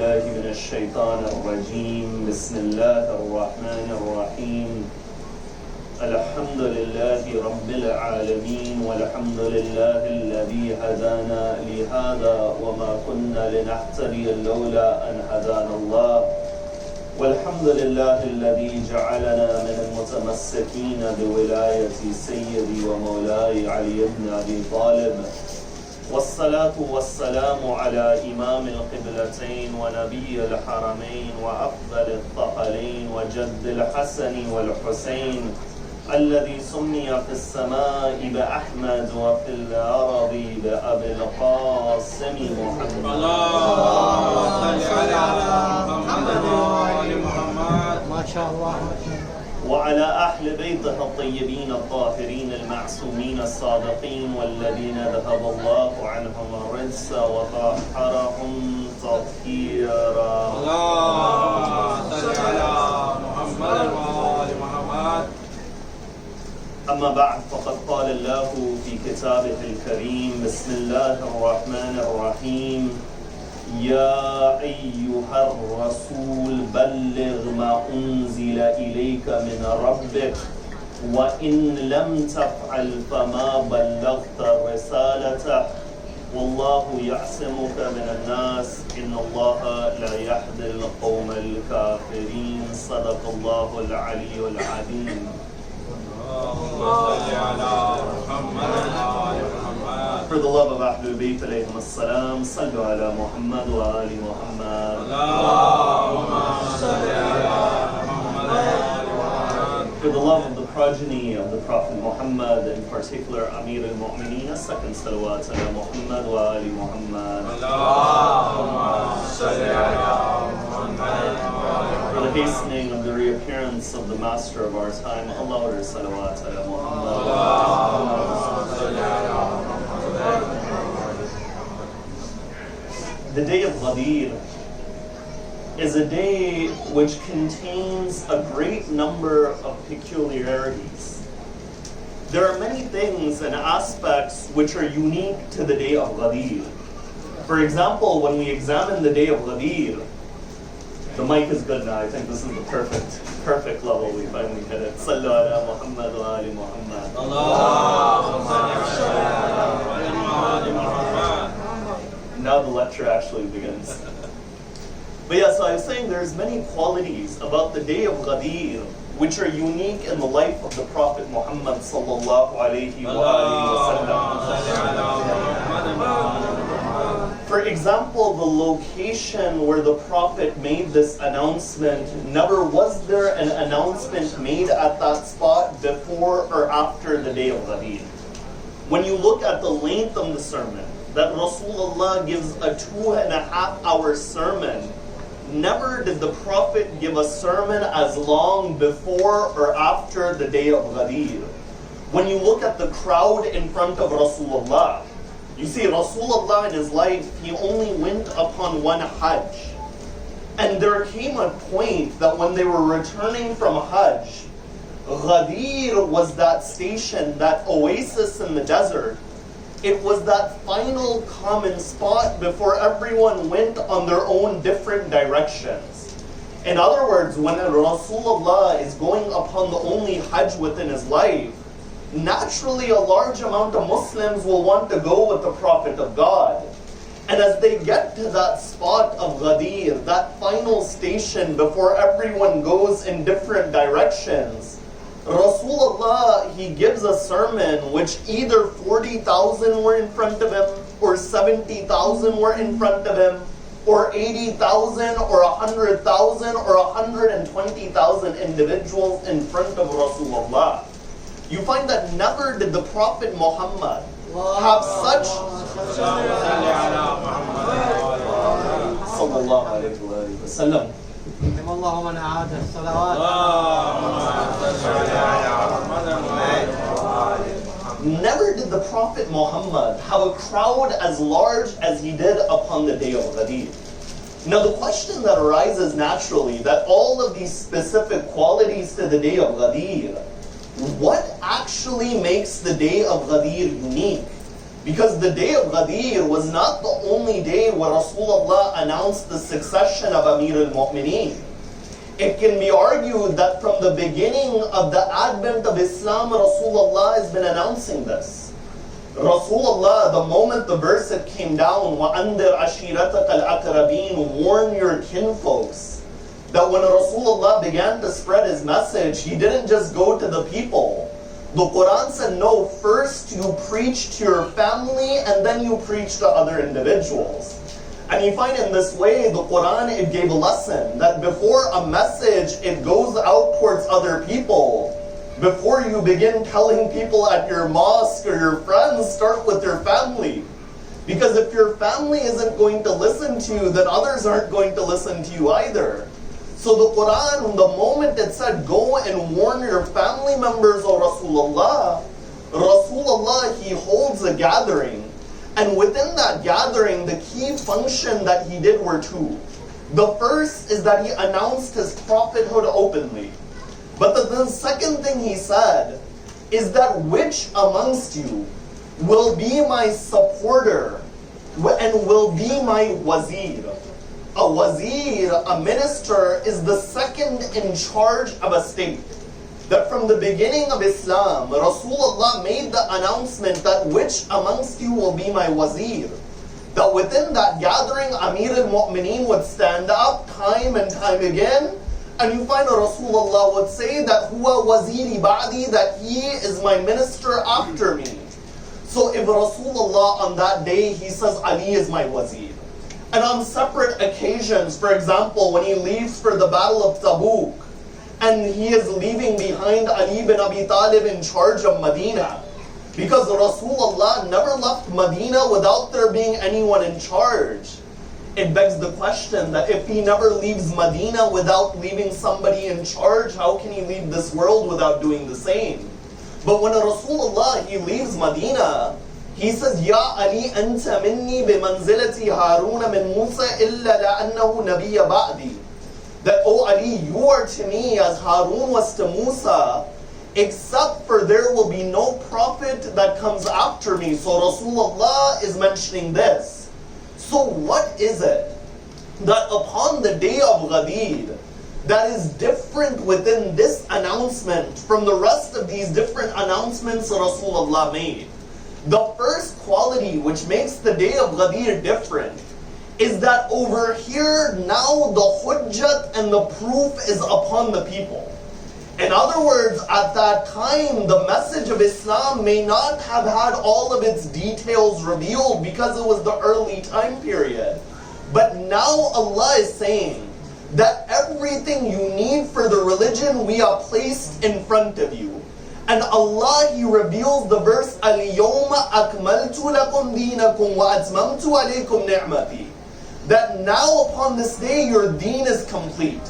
بالله من الشيطان الرجيم بسم الله الرحمن الرحيم الحمد لله رب العالمين والحمد لله الذي هدانا لهذا وما كنا لنهتدي لولا أن هدانا الله والحمد لله الذي جعلنا من المتمسكين بولاية سيدي ومولاي علي بن أبي طالب والصلاة والسلام على إمام القبلتين ونبي الحرمين وأفضل الثقلين وجد الحسن والحسين الذي سمي في السماء بأحمد وفي الأرض بأبي القاسم محمد. اللهم صل على محمد وآل محمد. ما شاء الله. وعلى أهل بيته الطيبين الطاهرين المعصومين الصادقين والذين ذهب الله عنهم الرجس وطهرهم تطهيرا. اللهم صل على محمد وآل محمد. أما بعد فقد قال الله في كتابه الكريم بسم الله الرحمن الرحيم يا أيها الرسول بلغ ما أنزل إليك من ربك وإن لم تفعل فما بلغت رسالته والله يعصمك من الناس إن الله لا يهدي القوم الكافرين. صدق الله العلي العظيم. For the love of Ahlul Bayt alayhim as-salam, sallu ala Muhammad wa ali Muhammad. For the love of the progeny of the Prophet Muhammad, in particular Amir al-Mu'mineen, a second salawat ala Muhammad wa ali Muhammad. For the hastening of the reappearance of the master of our time, Allah order salawat ala Muhammad. The day of Ghadeer is a day which contains a great number of peculiarities. There are many things and aspects which are unique to the day of Ghadeer. For example, when we examine the day of Ghadeer, the mic is good now. I think this is the perfect level. We finally hit it. Sallu ala Muhammad wa ali Muhammad. Now the lecture actually begins. But yeah, so I was saying there's many qualities about the day of Ghadeer which are unique in the life of the Prophet Muhammad sallallahu alayhi wa sallam. For example, the location where the Prophet made this announcement, never was there an announcement made at that spot before or after the day of Ghadeer. When you look at the length of the sermon, that Rasulullah gives a 2.5-hour sermon, never did the Prophet give a sermon as long before or after the day of Ghadeer. When you look at the crowd in front of Rasulullah, you see, Rasulullah in his life, he only went upon one Hajj. And there came a point that when they were returning from Hajj, Ghadeer was that station, that oasis in the desert. It was that final common spot before everyone went on their own different directions. In other words, when Rasulullah is going upon the only Hajj within his life, naturally a large amount of Muslims will want to go with the Prophet of God. And as they get to that spot of Ghadeer, that final station before everyone goes in different directions, Rasulullah, he gives a sermon which either 40,000 were in front of him, or 70,000 were in front of him, or 80,000, or 100,000, or 120,000 individuals in front of Rasulullah. You find that never did the Prophet Muhammad have such sallallahu alayhi wa sallam. Never did the Prophet Muhammad have a crowd as large as he did upon the day of Ghadeer. Now the question that arises naturally, that all of these specific qualities to the day of Ghadeer, what actually makes the day of Ghadeer unique? Because the day of Ghadeer was not the only day where Rasulullah announced the succession of Amir al-Mu'mineen. It can be argued that from the beginning of the advent of Islam, Rasulullah has been announcing this. Rasulullah, the moment the verse it came down, وَأَنذِرْ عَشِيرَتَكَ الْأَقْرَبِينَ, warn your kinfolks, that when Rasulullah began to spread his message, he didn't just go to the people. The Quran said, no, first you preach to your family and then you preach to other individuals. And you find in this way, the Quran, it gave a lesson that before a message, it goes out towards other people. Before you begin telling people at your mosque or your friends, start with your family. Because if your family isn't going to listen to you, then others aren't going to listen to you either. So the Quran, the moment it said, go and warn your family members, O Rasulullah, he holds a gathering. And within that gathering, the key function that he did were two. The first is that he announced his prophethood openly. But the second thing he said is that which amongst you will be my supporter and will be my wazir. A wazir, a minister, is the second in charge of a state. That from the beginning of Islam, Rasulullah made the announcement that which amongst you will be my wazir. That within that gathering, Amir al-Mu'mineen would stand up time and time again, and you find Rasulullah would say that huwa waziri ba'di, that he is my minister after me. So if Rasulullah on that day, he says Ali is my wazir. And on separate occasions, for example, when he leaves for the Battle of Tabuk, and he is leaving behind Ali bin Abi Talib in charge of Medina. Because Rasulullah never left Medina without there being anyone in charge. It begs the question that if he never leaves Medina without leaving somebody in charge, how can he leave this world without doing the same? But when Rasulullah, he leaves Medina, he says, Ya Ali, anta minni bimanzilati Haruna min Musa illa la'annahu nabiyya ba'di. That, oh Ali, you are to me as Harun was to Musa, except for there will be no prophet that comes after me. So Rasulullah is mentioning this. So what is it that upon the day of Ghadeer that is different within this announcement from the rest of these different announcements Rasulullah made? The first quality which makes the day of Ghadeer different is that over here now the hujjat and the proof is upon the people. In other words, at that time the message of Islam may not have had all of its details revealed because it was the early time period. But now Allah is saying that everything you need for the religion we have placed in front of you. And Allah, He reveals the verse, Al-Yawma akmaltu lakum deenakum wa atmamtu alaykum ni'mati. That now upon this day your deen is complete.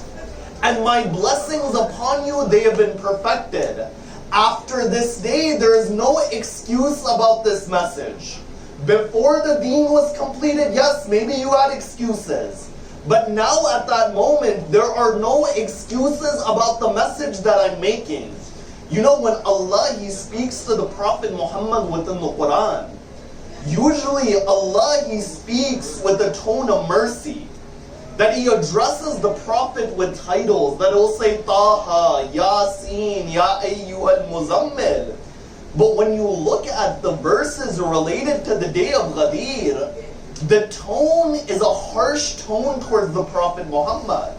And my blessings upon you, they have been perfected. After this day, there is no excuse about this message. Before the deen was completed, yes, maybe you had excuses. But now at that moment, there are no excuses about the message that I'm making. You know, when Allah, He speaks to the Prophet Muhammad within the Quran, usually Allah, He speaks with a tone of mercy. That He addresses the Prophet with titles, that He'll say Taha, Yasin, Ya Ayyuhal Muzammil. But when you look at the verses related to the day of Ghadeer, the tone is a harsh tone towards the Prophet Muhammad.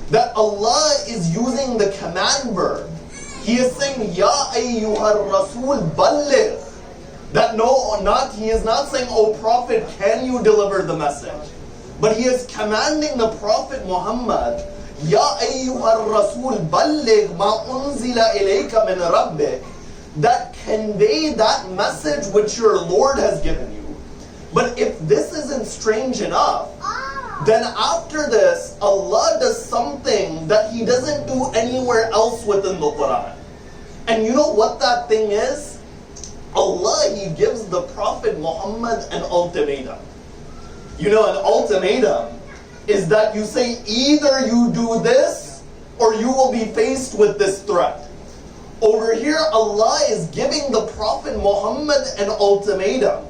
That Allah is using the command verb. He is saying, Ya Ayyuhal Rasul Balligh. That He is not saying, O Prophet, can you deliver the message? But He is commanding the Prophet Muhammad, Ya ayyuhar rasul balligh ma unzila ilayka min rabbik, that convey that message which your Lord has given you. But if this isn't strange enough, then after this, Allah does something that He doesn't do anywhere else within the Quran. And you know what that thing is? Allah, He gives the Prophet Muhammad an ultimatum. You know, an ultimatum is that you say either you do this or you will be faced with this threat. Over here, Allah is giving the Prophet Muhammad an ultimatum.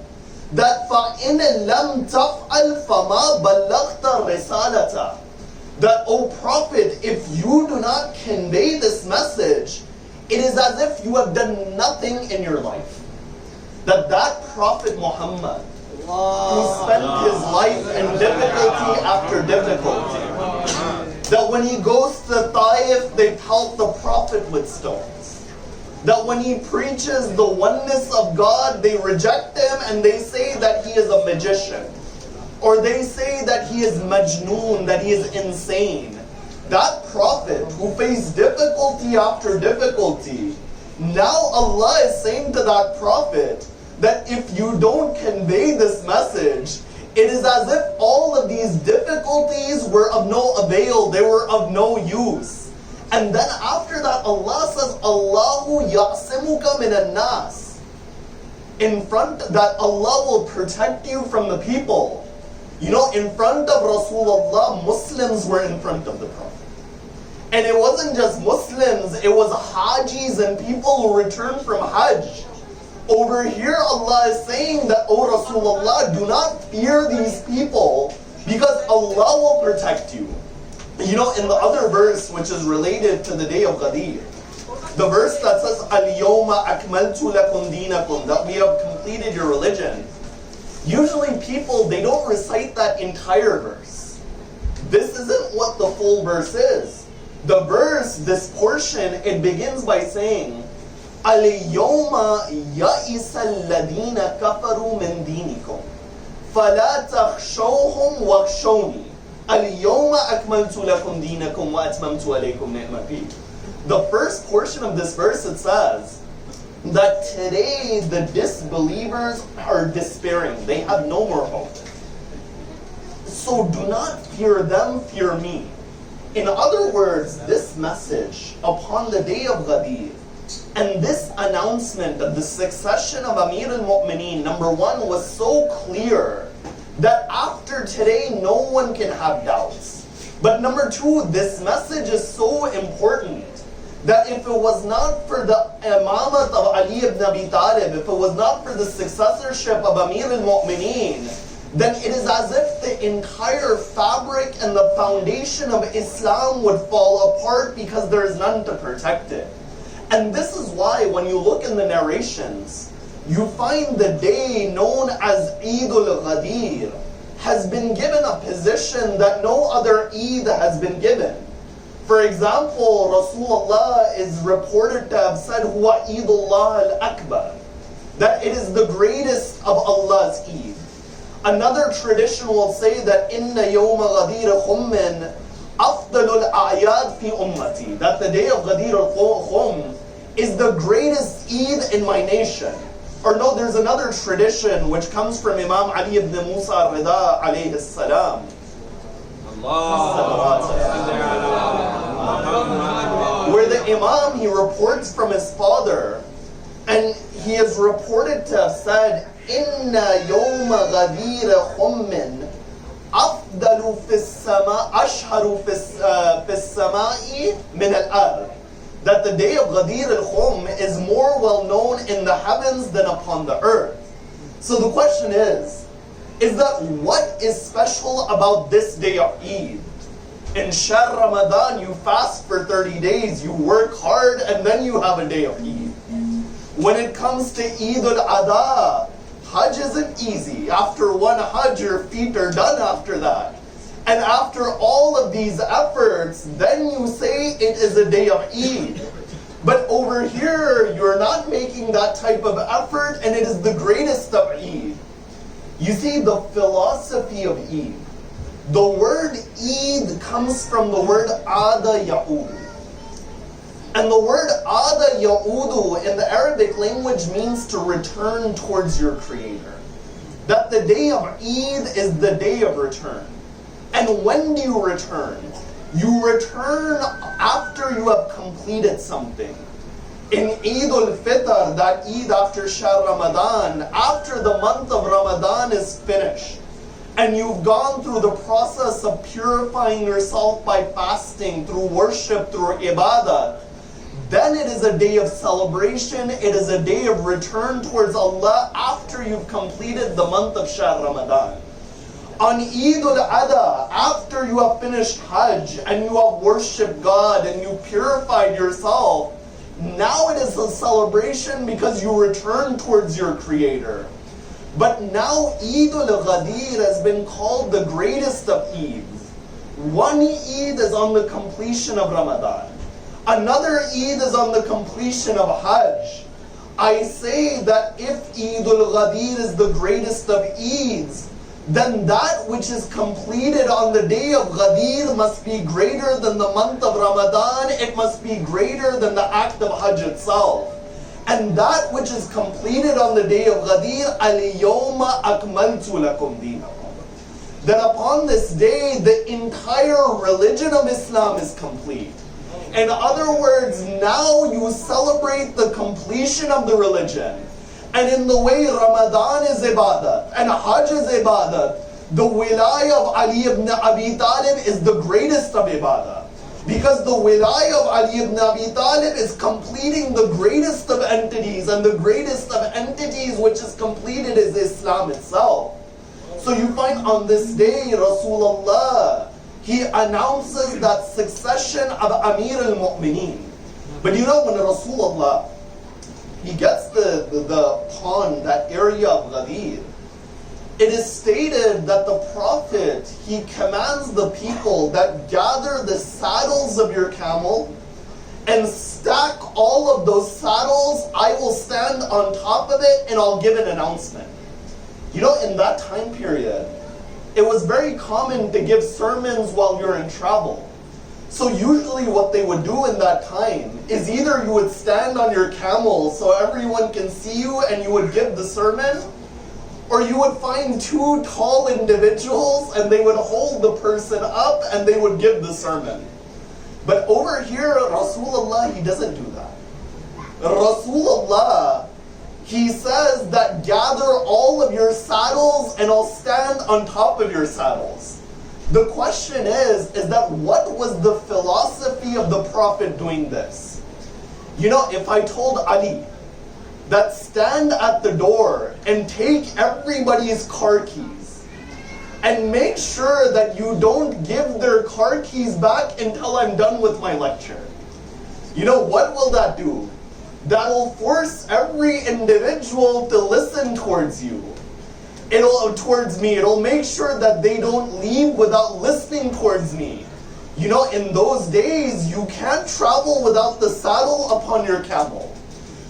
that فَإِنْ لَمْ تَفْعَلْ فَمَا بَلَّغْتَ الرِّسَالَةَ, that, O Prophet, if you do not convey this message, it is as if you have done nothing in your life. That Prophet Muhammad, who spent his life in difficulty after difficulty, that when he goes to Taif, they pelt the Prophet with stones. That when he preaches the oneness of God, they reject him and they say that he is a magician. Or they say that he is majnoon, that he is insane. That Prophet who faced difficulty after difficulty, now Allah is saying to that Prophet that if you don't convey this message, it is as if all of these difficulties were of no avail, they were of no use. And then after that, Allah says, Allahu ya'simuka minan nas. In front, that Allah will protect you from the people. You know, in front of Rasulullah, Muslims were in front of the Prophet. And it wasn't just Muslims, it was Hajis and people who returned from Hajj. Over here, Allah is saying that, O Rasulullah, do not fear these people because Allah will protect you. You know, in the other verse, which is related to the day of Ghadeer, the verse that says, Al-Yawma akmaltu lakum dinakum, that we have completed your religion. Usually people, they don't recite that entire verse. This isn't what the full verse is. The verse, this portion, it begins by saying, Al-Yawma ya'isa alladhina kafaru min dinikum, fala takhshawhum wakhshawni. Al-Yawma akmaltu lakum dinakum wa atmamtu alaykum ni'mati. The first portion of this verse, it says that today the disbelievers are despairing. They have no more hope. So do not fear them, fear me. In other words, this message upon the day of Ghadeer and this announcement of the succession of Amir al-Mu'mineen, number one, was so clear that after today, no one can have doubts. But number two, this message is so important that if it was not for the imamat of Ali ibn Abi Talib, if it was not for the successorship of Amir al-Mu'mineen, then it is as if the entire fabric and the foundation of Islam would fall apart because there is none to protect it. And this is why when you look in the narrations, you find the day known as Eid-e-Ghadeer has been given a position that no other Eid has been given. For example, Rasulullah is reported to have said, Huwa Eidullah al-Akbar, that it is the greatest of Allah's Eid. Another tradition will say that Inna Yawma Ghadeer Khummin Afdalul A'yad fi Ummati, that the day of Ghadeer al-Khum is the greatest Eid in my nation. Or no, there's another tradition which comes from Imam Ali ibn Musa Rida alayhi salam. Where the Imam, he reports from his father, and he is reported to have said, Inna yawma Ghadeer khummin afdalu fis sama ashharu fis samai min al-ard. That the day of Ghadeer al-Khum is more well known in the heavens than upon the earth. So the question is that what is special about this day of Eid? In Shahr Ramadan, you fast for 30 days, you work hard, and then you have a day of Eid. When it comes to Eid al-Adha, Hajj isn't easy. After one Hajj, your feet are done after that. And after all of these efforts, then you say it is a day of Eid. But over here, you're not making that type of effort, and it is the greatest of Eid. You see, the philosophy of Eid. The word Eid comes from the word Ada Ya'udu. And the word Ada Ya'udu in the Arabic language means to return towards your Creator. That the day of Eid is the day of return. And when do you return? You return after you have completed something. In Eid al-Fitr, that Eid after Shahr Ramadan, after the month of Ramadan is finished, and you've gone through the process of purifying yourself by fasting, through worship, through ibadah, then it is a day of celebration, it is a day of return towards Allah after after you've completed the month of Shahr Ramadan. On Eid al-Adha, after you have finished Hajj and you have worshipped God and you purified yourself, now it is a celebration because you return towards your Creator. But now Eid al-Ghadeer has been called the greatest of Eids. One Eid is on the completion of Ramadan. Another Eid is on the completion of Hajj. I say that if Eid al-Ghadeer is the greatest of Eids, then that which is completed on the day of Ghadeer must be greater than the month of Ramadan. It must be greater than the act of Hajj itself. And that which is completed on the day of Ghadeer, al-yawma akmaltu lakum dinakum. That upon this day, the entire religion of Islam is complete. In other words, now you celebrate the completion of the religion. And in the way Ramadan is ibadat and Hajj is ibadat, the wilayah of Ali ibn Abi Talib is the greatest of ibadah. Because the wilayah of Ali ibn Abi Talib is completing the greatest of entities, and the greatest of entities which is completed is Islam itself. So you find on this day, Rasulullah, he announces that succession of Amir al-Mu'mineen. But you know, when Rasulullah, he gets the pond, that area of Ghadeer, it is stated that the Prophet, he commands the people that gather the saddles of your camel and stack all of those saddles. I will stand on top of it and I'll give an announcement. You know, in that time period, it was very common to give sermons while you're in travel. So usually what they would do in that time is either you would stand on your camel so everyone can see you and you would give the sermon, or you would find two tall individuals and they would hold the person up and they would give the sermon. But over here, Rasulullah, he doesn't do that. Rasulullah, he says that gather all of your saddles and I'll stand on top of your saddles. The question is that what was the philosophy of the Prophet doing this? You know, if I told Ali that stand at the door and take everybody's car keys and make sure that you don't give their car keys back until I'm done with my lecture, you know, what will that do? That'll force every individual to listen towards you. Towards me. It'll make sure that they don't leave without listening towards me. You know, in those days, you can't travel without the saddle upon your camel.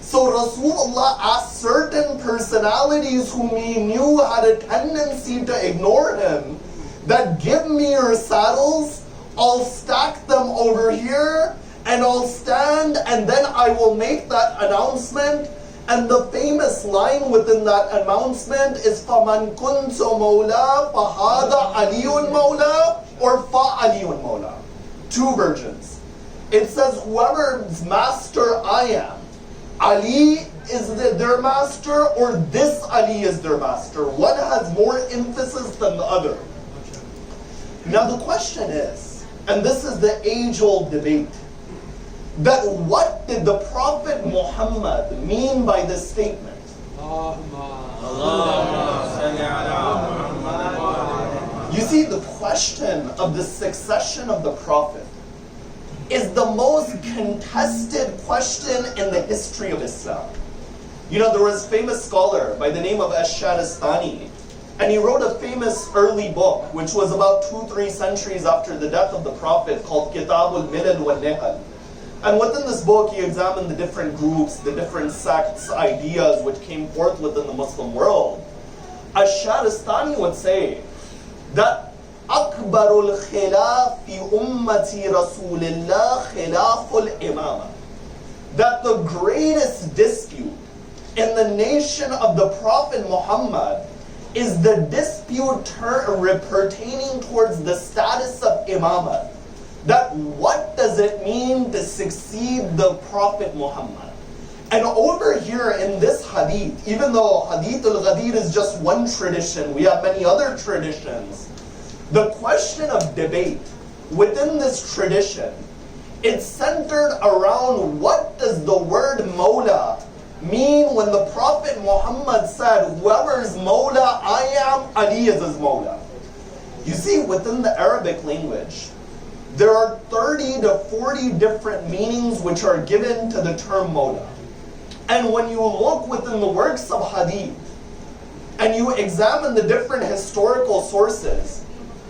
So Rasulullah asked certain personalities whom he knew had a tendency to ignore him, that give me your saddles, I'll stack them over here, and I'll stand, and then I will make that announcement. And the famous line within that announcement is فَمَنْ كُنْتُ مَوْلَى فَهَذَا عَلِيٌّ مَوْلَى or فَعَلِيٌّ مَوْلَى. Two versions. It says, whoever's master I am, Ali is their master, or this Ali is their master. One has more emphasis than the other. Now the question is, and this is the age-old debate, that what did the Prophet Muhammad mean by this statement? You see, the question of the succession of the Prophet is the most contested question in the history of Islam. You know, there was a famous scholar by the name of Ash-Sharistani, and he wrote a famous early book, which was about 2-3 centuries after the death of the Prophet, called Kitab al-Milal wal-Nihal. And within this book, he examined the different groups, the different sects, ideas which came forth within the Muslim world. Ash-Sharistani would say that أكبر الخلاف في أمة رسول الله خلاف الإمامة. That the greatest dispute in the nation of the Prophet Muhammad is the dispute pertaining towards the status of imamah. That what does it mean to succeed the Prophet Muhammad? And over here in this hadith, even though Hadith al-Ghadeer is just one tradition, we have many other traditions. The question of debate within this tradition, it's centered around what does the word Mawla mean when the Prophet Muhammad said, whoever's Mawla I am, Ali is his Mawla? You see, within the Arabic language, there are 30 to 40 different meanings which are given to the term Mawla. And when you look within the works of Hadith, and you examine the different historical sources,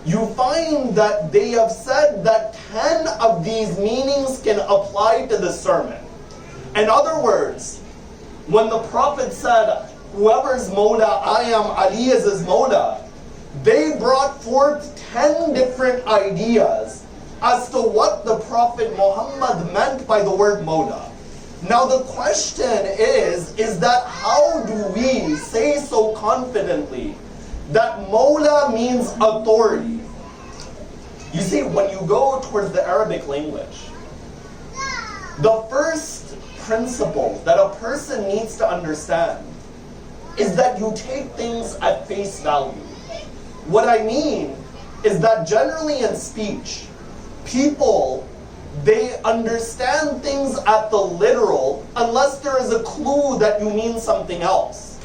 you find that they have said that 10 of these meanings can apply to the sermon. In other words, when the Prophet said, whoever's Mawla I am, Ali is his Mawla, they brought forth 10 different ideas as to what the Prophet Muhammad meant by the word Mawla. Now the question is that how do we say so confidently that Mawla means authority? You see, when you go towards the Arabic language, the first principle that a person needs to understand is that you take things at face value. What I mean is that generally in speech, people, they understand things at the literal unless there is a clue that you mean something else.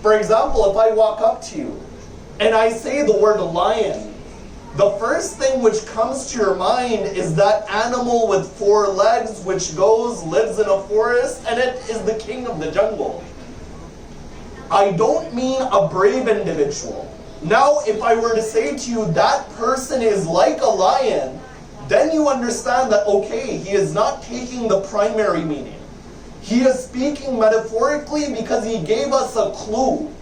For example, if I walk up to you and I say the word lion, the first thing which comes to your mind is that animal with 4 legs which lives in a forest, and it is the king of the jungle. I don't mean a brave individual. Now, if I were to say to you that person is like a lion, then you understand that, okay, he is not taking the primary meaning. He is speaking metaphorically because he gave us a clue.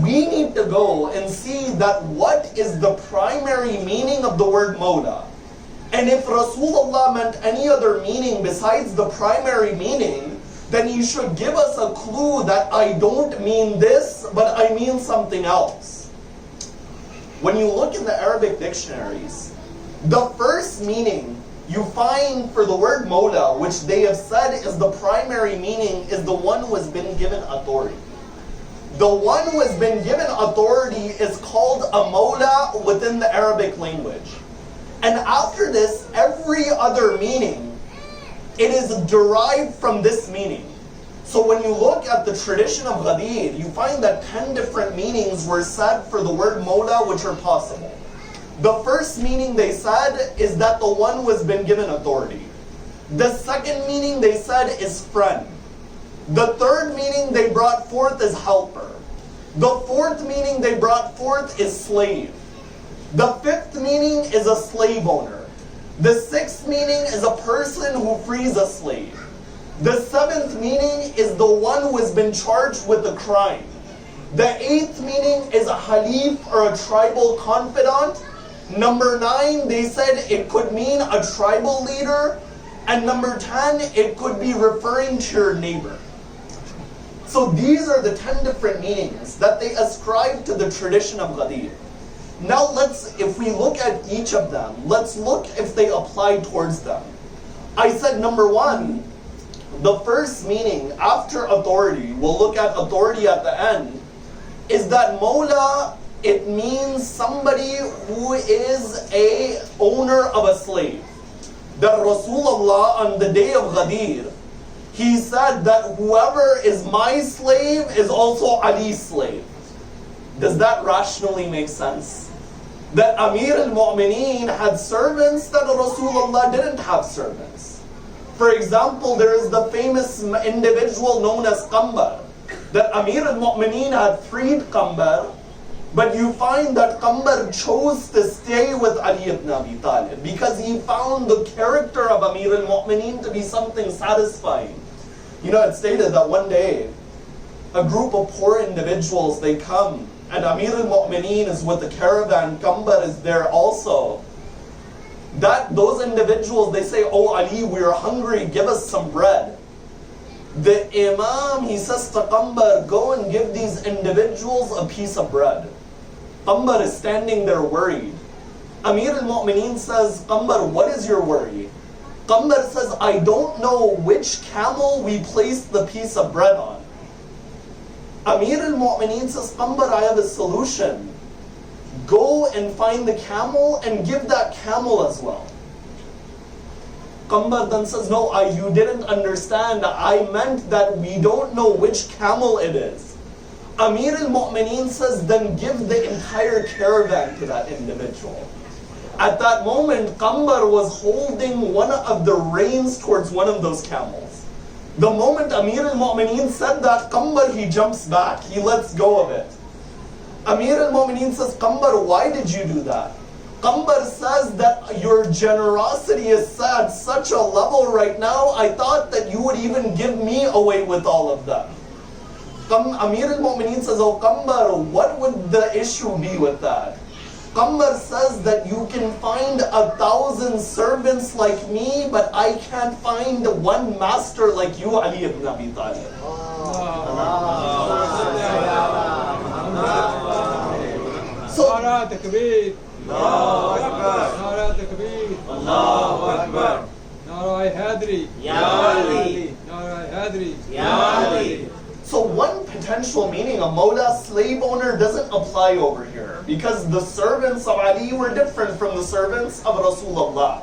We need to go and see that what is the primary meaning of the word Mawla. And if Rasulullah meant any other meaning besides the primary meaning, then he should give us a clue that I don't mean this, but I mean something else. When you look in the Arabic dictionaries, the first meaning you find for the word Mawla, which they have said is the primary meaning, is the one who has been given authority. The one who has been given authority is called a Mawla within the Arabic language. And after this, every other meaning, it is derived from this meaning. So when you look at the tradition of Ghadeer, you find that 10 different meanings were said for the word Mawla which are possible. The first meaning they said is that the one who has been given authority. The second meaning they said is friend. The third meaning they brought forth is helper. The fourth meaning they brought forth is slave. The fifth meaning is a slave owner. The sixth meaning is a person who frees a slave. The seventh meaning is the one who has been charged with a crime. The eighth meaning is a halif or a tribal confidant. Number 9, they said it could mean a tribal leader. And number 10, it could be referring to your neighbor. So these are the 10 different meanings that they ascribe to the tradition of Ghadeer. Now if we look at each of them, let's look if they apply towards them. I said number 1, the first meaning after authority, we'll look at authority at the end, is that Mawla, it means somebody who is a owner of a slave. That Rasulullah on the day of Ghadeer, he said that whoever is my slave is also Ali's slave. Does that rationally make sense? That Amir al-Mu'mineen had servants, that Rasulullah didn't have servants. For example, there is the famous individual known as Qambar. That Amir al-Mu'mineen had freed Qambar, but you find that Qambar chose to stay with Ali ibn Abi Talib because he found the character of Amir al-Mu'mineen to be something satisfying. You know, it's stated that one day, a group of poor individuals, they come, and Amir al-Mu'mineen is with the caravan, Qambar is there also. Those individuals, they say, "Oh Ali, we are hungry, give us some bread." The Imam, he says to Qambar, "Go and give these individuals a piece of bread." Qambar is standing there worried. Amir al-Mu'mineen says, "Qambar, what is your worry?" Qambar says, "I don't know which camel we placed the piece of bread on." Amir al-Mu'mineen says, "Qambar, I have a solution. Go and find the camel and give that camel as well." Qambar then says, no, you didn't understand. I meant that we don't know which camel it is. Amir al-Mu'mineen says, then give the entire caravan to that individual. At that moment, Qambar was holding one of the reins towards one of those camels. The moment Amir al-Mu'mineen said that, Qambar, he jumps back. He lets go of it. Amir al-Mu'mineen says, Qambar, why did you do that? Qambar says that your generosity is at such a level right now, I thought that you would even give me away with all of them. Amir al-Mu'mineen says, oh Qambar, what would the issue be with that? Qambar says that you can find 1,000 servants like me, but I can't find one master like you, Ali ibn Abi Talib. So, Nara Takbir. Allahu Akbar. Nara Takbir. Allahu Akbar. Nara Hadri. Ya Ali. Nara Hadri. Ya Ali. So one potential meaning, a Mawla, slave owner, doesn't apply over here because the servants of Ali were different from the servants of Rasulullah.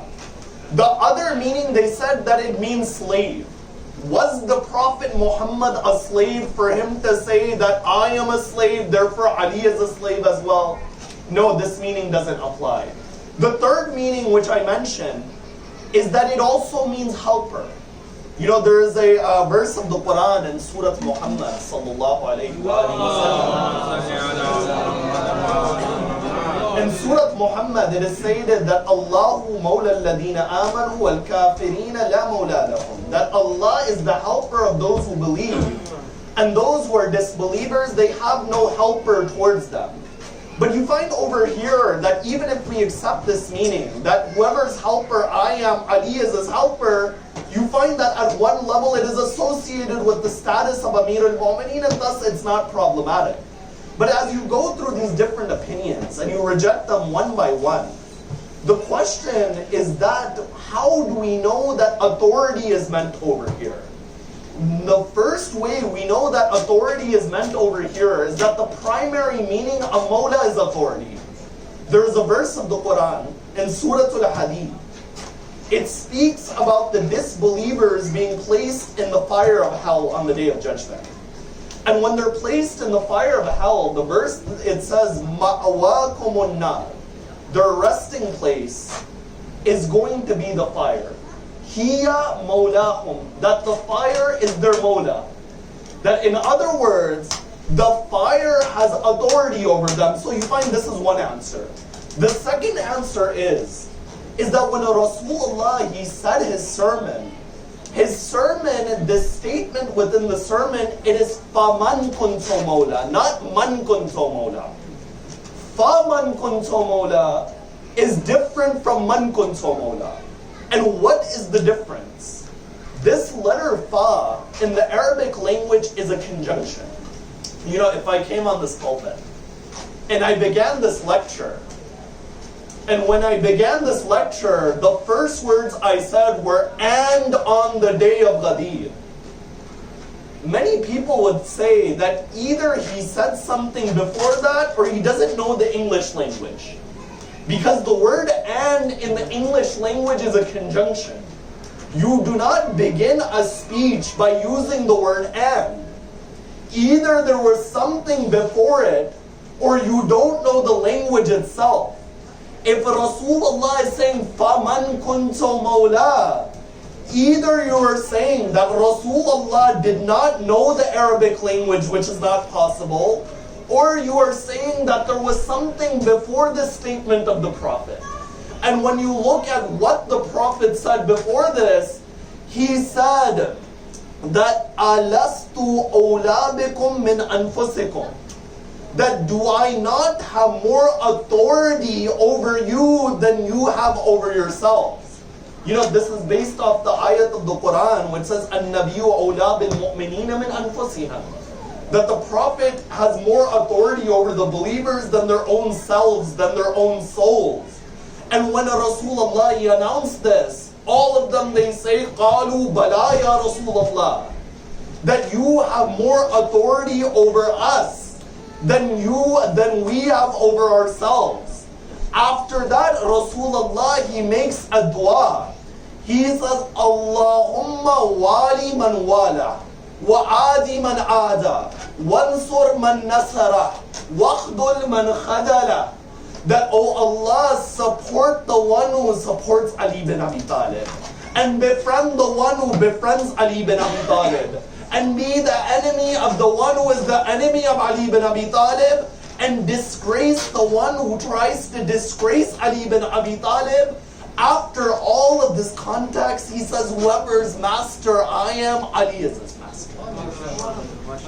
The other meaning, they said that it means slave. Was the Prophet Muhammad a slave for him to say that I am a slave, therefore Ali is a slave as well? No, this meaning doesn't apply. The third meaning, which I mentioned, is that it also means helper. You know, there is a verse of the Quran in Surah Muhammad sallallahu alayhi wa sallam. In Surah Muhammad, it is stated that Allahu mawla alladhina amanu wal kafirina la mawla lahum. That Allah is the helper of those who believe, and those who are disbelievers, they have no helper towards them. But you find over here that even if we accept this meaning, that whoever's helper I am, Ali is his helper, you find that at one level it is associated with the status of Amir al-Mu'mineen, and thus it's not problematic. But as you go through these different opinions and you reject them one by one, the question is that how do we know that authority is meant over here? The first way we know that authority is meant over here is that the primary meaning of Mawla is authority. There is a verse of the Quran in Surah Al-Hadid. It speaks about the disbelievers being placed in the fire of hell on the Day of Judgment. And when they're placed in the fire of hell, the verse, it says, Ma'awakumun nar. Their resting place is going to be the fire. Hiya mawlahum. That the fire is their mawla. That in other words, the fire has authority over them. So you find this is one answer. The second answer is that when Rasulullah, he said his sermon, the statement within the sermon, it is faman kuntu mawla, not man kuntu mawla. Faman kuntu mawla is different from man kuntu mawla. And what is the difference? This letter fa in the Arabic language is a conjunction. You know, if I came on this pulpit and I began this lecture, and when I began this lecture, the first words I said were, and on the day of Ghadeer. Many people would say that either he said something before that or he doesn't know the English language. Because the word and in the English language is a conjunction. You do not begin a speech by using the word and. Either there was something before it or you don't know the language itself. If Rasulullah is saying, فَمَنْ كُنْتُ مَوْلَى, either you are saying that Rasulullah did not know the Arabic language, which is not possible, or you are saying that there was something before the statement of the Prophet. And when you look at what the Prophet said before this, he said that أَلَسْتُ أَوْلَى بِكُم مِّنْ أَنفُسِكُم, that do I not have more authority over you than you have over yourselves? You know, this is based off the ayat of the Quran which says النَّبِيُّ أَوْلَى بِالْمُؤْمِنِينَ مِنْ أَنفُسِهِمْ, that the Prophet has more authority over the believers than their own selves, than their own souls. And when Rasulullah he announced this, all of them they say, قَالُوا بَلَا يَا Rasulullah, that you have more authority over us than we have over ourselves. After that, Rasulullah, he makes a dua. He says, Allahumma wali man wala, wa adi man ada, wansur man nasara, wakhdul man khadala. That, oh Allah, support the one who supports Ali bin Abi Talib, and befriend the one who befriends Ali bin Abi Talib, and be the enemy of the one who is the enemy of Ali bin Abi Talib, and disgrace the one who tries to disgrace Ali bin Abi Talib. After all of this context, he says, whoever's master I am, Ali is his master.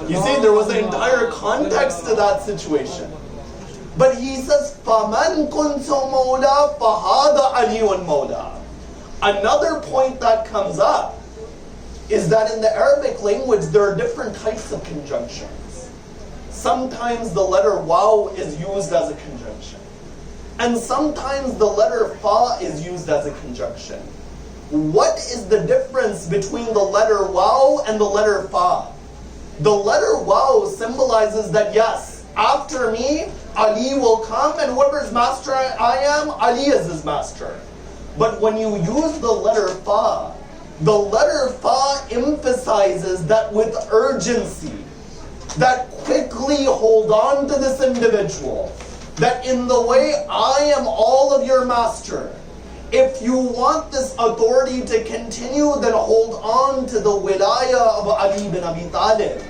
You see, there was an entire context to that situation. But he says, فَمَنْ كُنْتُ مَوْلَى فَهَذَا عَلِيٌّ مَوْلَى. Another point that comes up is that in the Arabic language, there are different types of conjunctions. Sometimes the letter waw is used as a conjunction. And sometimes the letter fa is used as a conjunction. What is the difference between the letter waw and the letter fa? The letter waw symbolizes that yes, after me, Ali will come, and whoever's master I am, Ali is his master. But when you use the letter fa emphasizes that with urgency, that quickly hold on to this individual, that in the way I am all of your master. If you want this authority to continue, then hold on to the wilayah of Ali bin Abi Talib.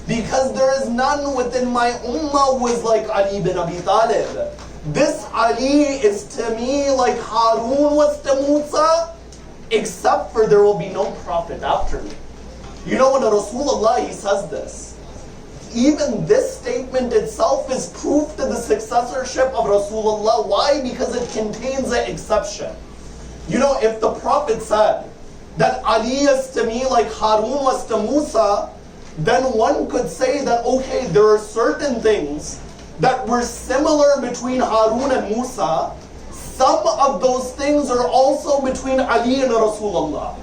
Because there is none within my ummah who is like Ali bin Abi Talib. This Ali is to me like Harun was to Musa, except for there will be no prophet after me. You know, when Rasulullah he says this, even this statement itself is proof to the successorship of Rasulullah. Why? Because it contains an exception. You know, if the Prophet said that Ali is to me like Harun was to Musa, then one could say that, okay, there are certain things that were similar between Harun and Musa. Some of those things are also between Ali and Rasulullah.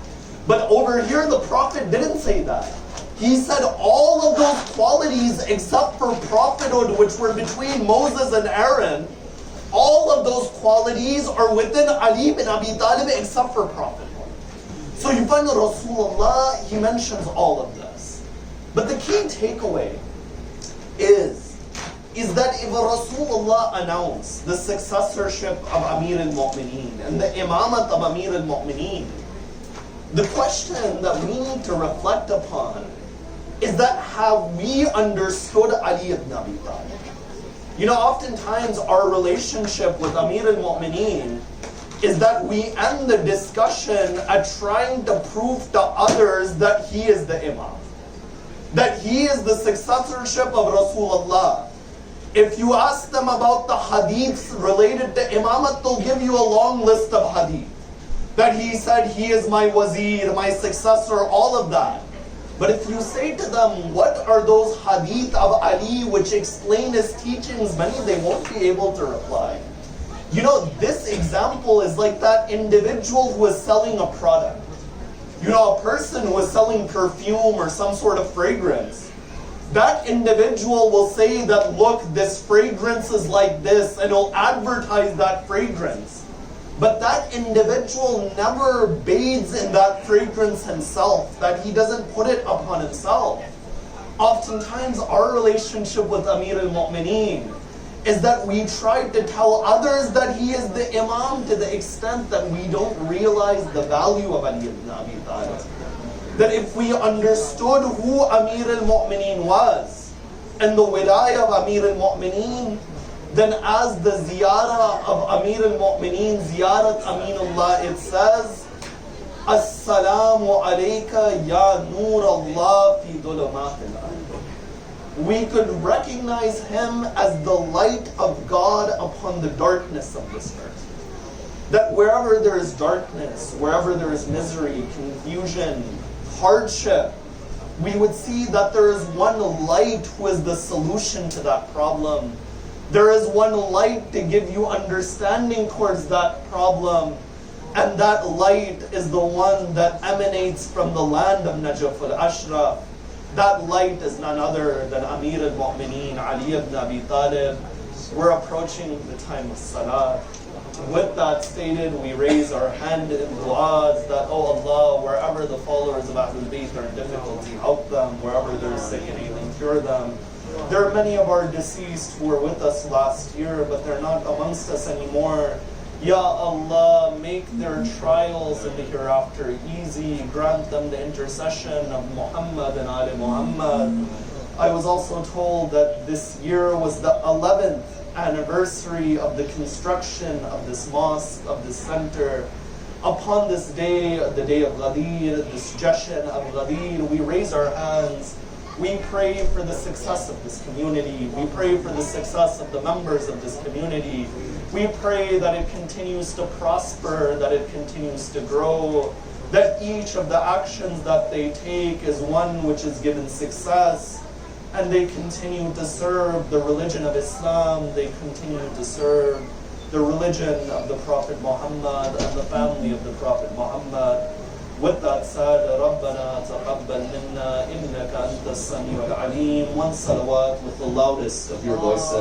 But over here, the Prophet didn't say that. He said all of those qualities except for prophethood, which were between Moses and Aaron, all of those qualities are within Ali bin Abi Talib except for prophethood. So you find that Rasulullah, he mentions all of this. But the key takeaway is that if Rasulullah announced the successorship of Amir al-Mu'mineen and the imamat of Amir al-Mu'mineen, the question that we need to reflect upon is that have we understood Ali ibn Abi Talib? You know, oftentimes our relationship with Amir al-Mu'mineen is that we end the discussion at trying to prove to others that he is the imam, that he is the successorship of Rasulullah. If you ask them about the hadiths related to imamat, they'll give you a long list of hadith. That he said he is my wazir, my successor, all of that. But if you say to them, what are those hadith of Ali which explain his teachings, many they won't be able to reply. You know, this example is like that individual who is selling a product. You know, a person who is selling perfume or some sort of fragrance. That individual will say that, look, this fragrance is like this, and he'll advertise that fragrance. But that individual never bathes in that fragrance himself, that he doesn't put it upon himself. Oftentimes our relationship with Amir al-Mu'mineen is that we try to tell others that he is the imam to the extent that we don't realize the value of Ali ibn Abi Talib. That if we understood who Amir al-Mu'mineen was and the wilayah of Amir al-Mu'mineen, then as the ziyarah of Amir al-Mu'mineen, ziyarat Aminullah, it says, As-salamu alayka ya nur Allah fi dhulumat al-ard. We could recognize him as the light of God upon the darkness of this earth. That wherever there is darkness, wherever there is misery, confusion, hardship, we would see that there is one light who is the solution to that problem. There is one light to give you understanding towards that problem. And that light is the one that emanates from the land of Najaf al-Ashraf. That light is none other than Amir al-Mu'mineen, Ali ibn Abi Talib. We're approaching the time of Salah. With that stated, we raise our hand in du'as that, oh Allah, wherever the followers of Ahlul Bayt are in difficulty, help them. Wherever they're sick and ailing, cure them. There are many of our deceased who were with us last year, but they're not amongst us anymore. Ya Allah, make their trials in the hereafter easy. Grant them the intercession of Muhammad and Ali Muhammad. I was also told that this year was the 11th anniversary of the construction of this mosque, of this center. Upon this day, the day of Ghadeer, this Jashan of Ghadeer, we raise our hands. We pray for the success of this community. We pray for the success of the members of this community. We pray that it continues to prosper, that it continues to grow, that each of the actions that they take is one which is given success, and they continue to serve the religion of Islam, they continue to serve the religion of the Prophet Muhammad and the family of the Prophet Muhammad. With that said, رَبَّنَا تَقَبَّلْ مِنَّا إِنَّكَ أَنْتَ السَّمِيعُ الْعَلِيمُ. One salawat with the loudest of your voices.